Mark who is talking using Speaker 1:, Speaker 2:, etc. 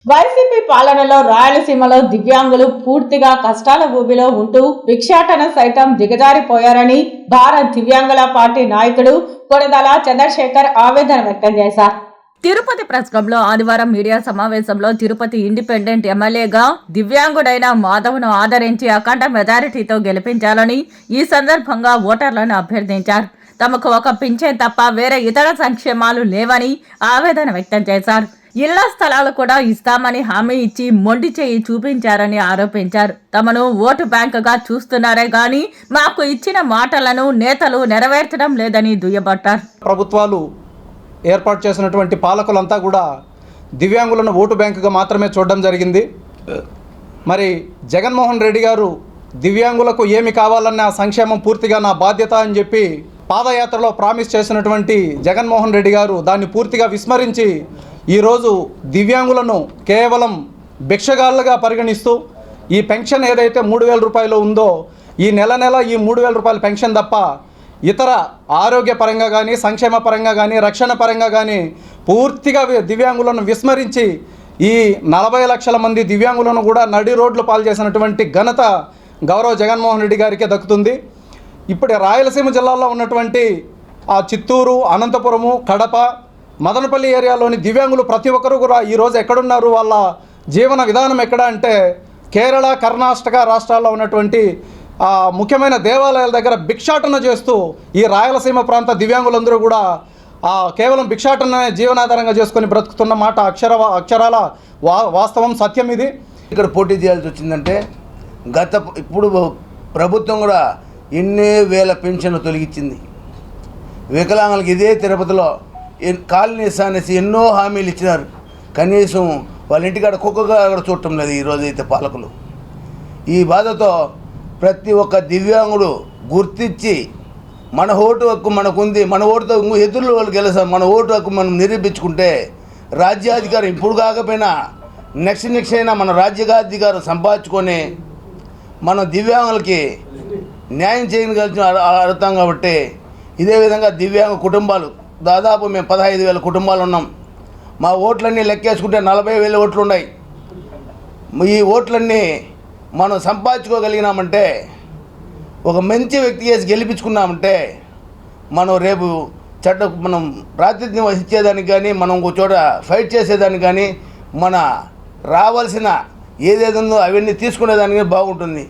Speaker 1: YCP పాలనలో రాయలసీమలో దివ్యాంగులు పూర్తిగా కష్టాల ఊబిలో ఉంటూ భిక్షాటన సైతం దిగజారిపోయారని భారత్ దివ్యాంగుల పార్టీ నాయకుడు కొరదల చంద్రశేఖర్ ఆవేదన వ్యక్తం చేశారు. తిరుపతి ప్రెస్ క్లబ్లో ఆదివారం మీడియా సమావేశంలో తిరుపతి ఇండిపెండెంట్ ఎమ్మెల్యేగా దివ్యాంగుడైన మాధవ్ను ఆదరించి అఖండ మెజారిటీతో గెలిపించాలని ఈ సందర్భంగా ఓటర్లను అభ్యర్థించారు. తమకు ఒక పింఛన్ తప్ప వేరే ఇతర సంక్షేమాలు లేవని ఆవేదన వ్యక్తం చేశారు. ఇళ్ల స్థలాలు కూడా ఇస్తామని హామీ ఇచ్చి మొండి చేయి చూపించారని ఆరోపించారు. తమను ఓటు బ్యాంకుగా చూస్తున్నారే గాని మాకు ఇచ్చిన మాటలను నేతలు నెరవేర్చడం లేదని దుయ్యబట్టారు.
Speaker 2: ప్రభుత్వాలు ఏర్పాటు చేసినటువంటి పాలకులంతా కూడా దివ్యాంగులను ఓటు బ్యాంకుగా మాత్రమే చూడడం జరిగింది. మరి జగన్మోహన్ రెడ్డి గారు దివ్యాంగులకు ఏమి కావాలన్న సంక్షేమం పూర్తిగా నా బాధ్యత అని చెప్పి పాదయాత్రలో ప్రామిస్ చేసినటువంటి జగన్మోహన్ రెడ్డి గారు దాన్ని పూర్తిగా విస్మరించి ఈరోజు దివ్యాంగులను కేవలం భిక్షగాళ్ళుగా పరిగణిస్తూ ఈ పెన్షన్ ఏదైతే 3,000 రూపాయలు ఉందో ఈ నెల ఈ 3,000 రూపాయల పెన్షన్ తప్ప ఇతర ఆరోగ్య పరంగా కానీ సంక్షేమ పరంగా కానీ రక్షణ పరంగా కానీ పూర్తిగా దివ్యాంగులను విస్మరించి ఈ 40 లక్షల మంది దివ్యాంగులను కూడా నడి రోడ్లు పాలు చేసినటువంటి ఘనత గౌరవ జగన్మోహన్ రెడ్డి గారికే దక్కుతుంది. ఇప్పుడు రాయలసీమ జిల్లాలో ఉన్నటువంటి ఆ చిత్తూరు, అనంతపురము, కడప, మదనపల్లి ఏరియాలోని దివ్యాంగులు ప్రతి ఒక్కరూ కూడా ఈరోజు ఎక్కడున్నారు, వాళ్ళ జీవన విధానం ఎక్కడ అంటే కేరళ, కర్ణాటక రాష్ట్రాల్లో ఉన్నటువంటి ముఖ్యమైన దేవాలయాల దగ్గర భిక్షాటన చేస్తూ ఈ రాయలసీమ ప్రాంత దివ్యాంగులందరూ కూడా కేవలం భిక్షాటన జీవనాధారంగా చేసుకొని బ్రతుకుతున్న మాట అక్షరాల వాస్తవం, సత్యం ఇది.
Speaker 3: ఇక్కడ పోటీ చేయాల్సి వచ్చిందంటే ఇప్పుడు ప్రభుత్వం కూడా ఎన్ని వేల పెన్షన్లు తొలగించింది. వికలాంగులకు ఇదే తిరుపతిలో కాలనీ అనేసి ఎన్నో హామీలు ఇచ్చినారు. కనీసం వాళ్ళ ఇంటికాడ కుక్కగా కూడా చూడటం లేదు ఈరోజైతే పాలకులు. ఈ బాధతో ప్రతి ఒక్క దివ్యాంగుడు గుర్తించి మన ఓటు హక్కు మనకుంది, మన ఓటుతో ఎదురు వాళ్ళు గెలుస్తాం, మన ఓటు హక్కు మనం నిరూపించుకుంటే రాజ్యాధికారం ఇప్పుడు కాకపోయినా నెక్స్ట్ అయినా మన రాజ్యాధికారం సంపాదించుకొని మన దివ్యాంగులకి న్యాయం చేయగలిగిన అర్థం. కాబట్టి ఇదే విధంగా దివ్యాంగ కుటుంబాలు దాదాపు మేము 15,000 కుటుంబాలు ఉన్నాం. మా ఓట్లన్నీ లెక్కేసుకుంటే 40,000 ఓట్లు ఉన్నాయి. ఈ ఓట్లన్నీ మనం సంపాదించుకోగలిగినామంటే, ఒక మంచి వ్యక్తి చేసి గెలిపించుకున్నామంటే మనం రేపు మనం ప్రాతినిధ్యం వహించేదానికి కానీ మనం ఒక చోట ఫైట్ చేసేదానికి కానీ మన రావాల్సిన ఏదేదో అవన్నీ తీసుకునేదానికి బాగుంటుంది.